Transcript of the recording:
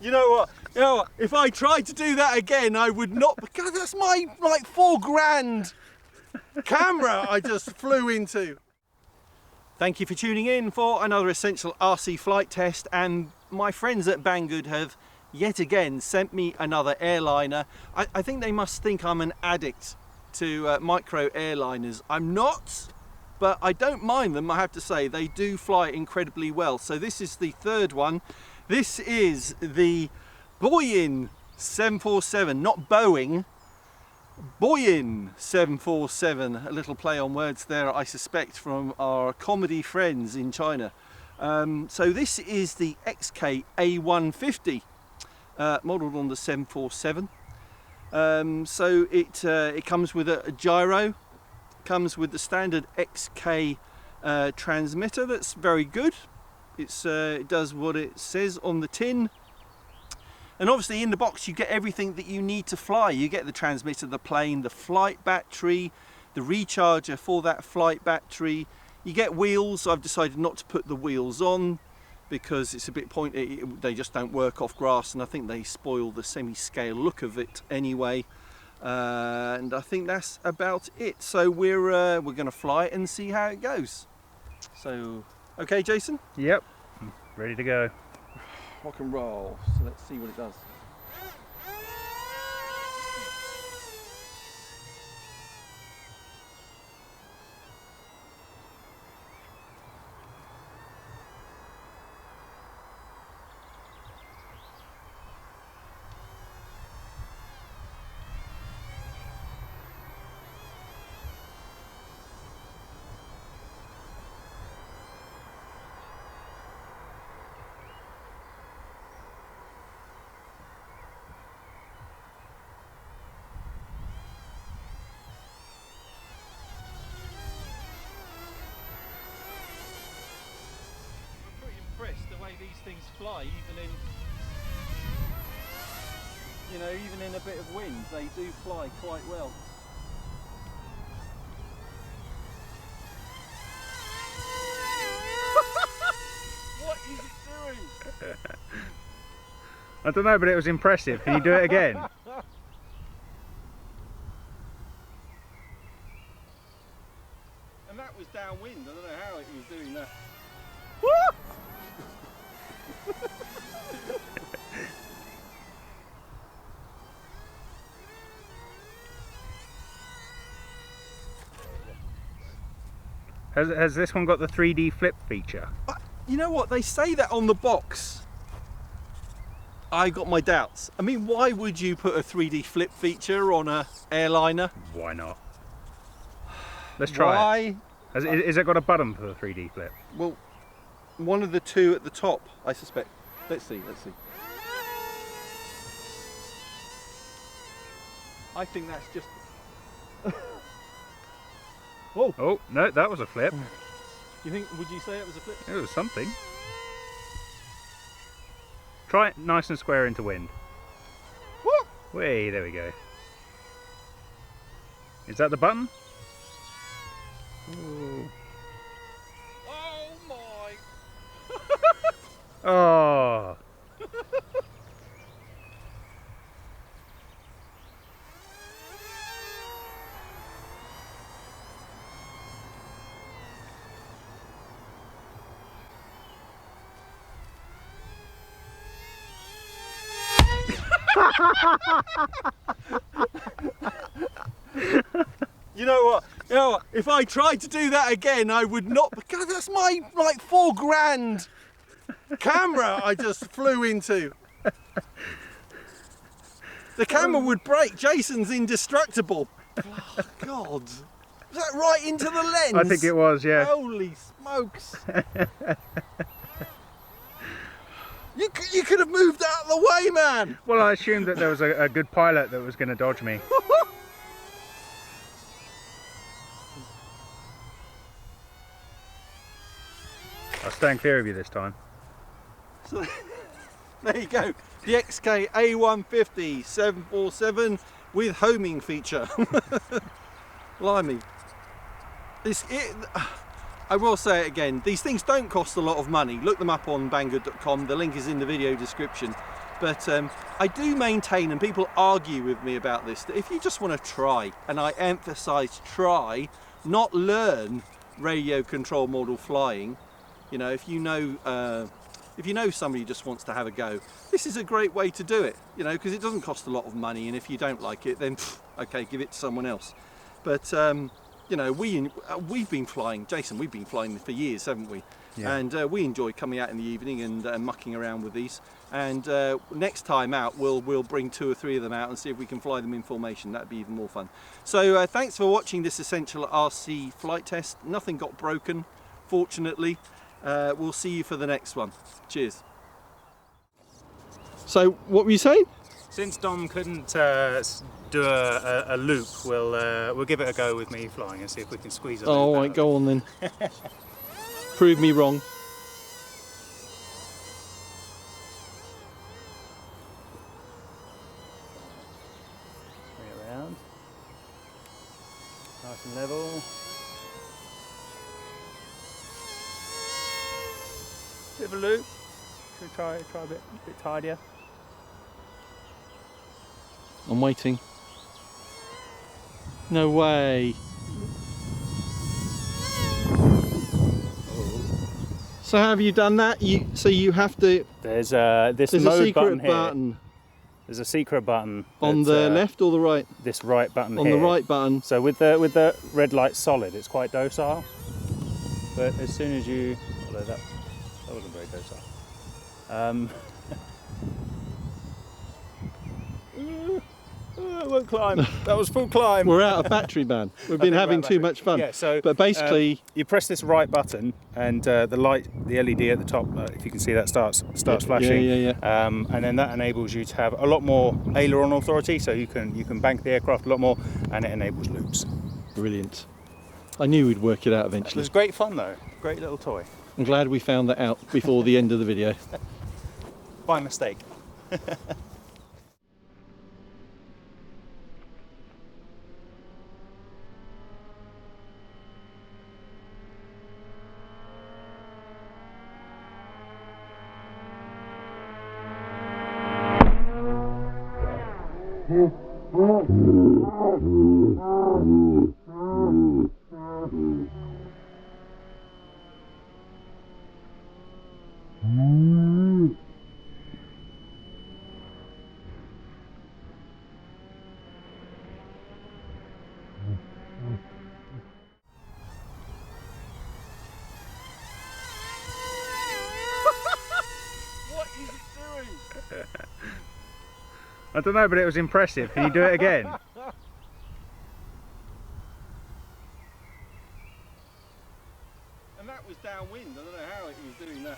You know what? You know what? If I tried to do that again, I would not, because that's my like £4 camera I just flew into. Thank you for tuning in for another essential RC flight test, and my friends at Banggood have yet again sent me another airliner. I think they must think I'm an addict to micro airliners. I'm not, but I don't mind them, I have to say. They do fly incredibly well. So this is the third one. This is the Boeing 747, not Boeing, Boeing 747, a little play on words there, I suspect, from our comedy friends in China. So this is the XK A150, modelled on the 747. So it comes with a gyro, comes with the standard XK transmitter. That's very good. It does what it says on the tin. And obviously in the box you get everything that you need to fly. You get the transmitter, the plane, the flight battery, the recharger for that flight battery. You get wheels. I've decided not to put the wheels on because it's a bit pointy. They just don't work off grass, and I think they spoil the semi-scale look of it anyway. And I think that's about it. So we're going to fly it and see how it goes. So, okay, Jason? Yep, ready to go. Rock and roll. So let's see what it does. The way these things fly, even in a bit of wind, they do fly quite well. What is it doing? I don't know, but it was impressive. Can you do it again? And that was downwind. I don't know how it was doing that. Has this one got the 3D flip feature? You know what, they say that on the box. I got my doubts. I mean, why would you put a 3D flip feature on a airliner? Why not? Let's try it. Why? Has it got a button for the 3D flip? Well, one of the two at the top, I suspect. Let's see, let's see. I think that's just... Whoa. Oh, no, that was a flip. Would you say it was a flip? It was something. Try it nice and square into wind. Woo! Whee, there we go. Is that the button? Ooh. Oh my! Oh! You know what? You know what? If I tried to do that again, I would not, because that's my like £4 camera I just flew into. The camera would break. Jason's indestructible. Oh, God. Was that right into the lens? I think it was, yeah. Holy smokes. You could have moved out of the way, man. Well, I assumed that there was a good pilot that was going to dodge me. I'll stand clear of you this time. So, there you go. The XK A150 747 with homing feature. Blimey. I will say it again, these things don't cost a lot of money. Look them up on Banggood.com, the link is in the video description. But I do maintain, and people argue with me about this, that if you just want to try, and I emphasise try, not learn radio control model flying, you know, if you know somebody who just wants to have a go, this is a great way to do it, you know, because it doesn't cost a lot of money, and if you don't like it, then okay, give it to someone else. But you know, we've been flying, Jason, we've been flying for years, haven't we? Yeah. And we enjoy coming out in the evening and mucking around with these. And next time out, we'll bring 2 or 3 of them out and see if we can fly them in formation. That'd be even more fun. So thanks for watching this essential RC flight test. Nothing got broken, fortunately. We'll see you for the next one. Cheers. So what were you saying? Since Dom couldn't do a loop, we'll give it a go with me flying and see if we can squeeze a loop. Oh, right, go on then. Prove me wrong. Bring it around. Nice and level. Bit of a loop. Should we try a bit tidier? I'm waiting. No way. So have you done that? So you have to. There's this mode a secret button here. button. There's a secret button On the left or the right? This right button on here. On the right button. So with the red light solid, it's quite docile. But as soon as you, although that wasn't very docile. It won't climb. That was full climb. We're out of battery, man. We've been having too much fun. Yeah, so but basically, you press this right button, and the light, the LED at the top, if you can see that, starts flashing. Yeah. And then that enables you to have a lot more aileron authority, so you can bank the aircraft a lot more, and it enables loops. Brilliant. I knew we'd work it out eventually. It was great fun though. Great little toy. I'm glad we found that out before the end of the video. By mistake. What is it doing? I don't know, but it was impressive. Can you do it again? And that was downwind. I don't know how it was doing that.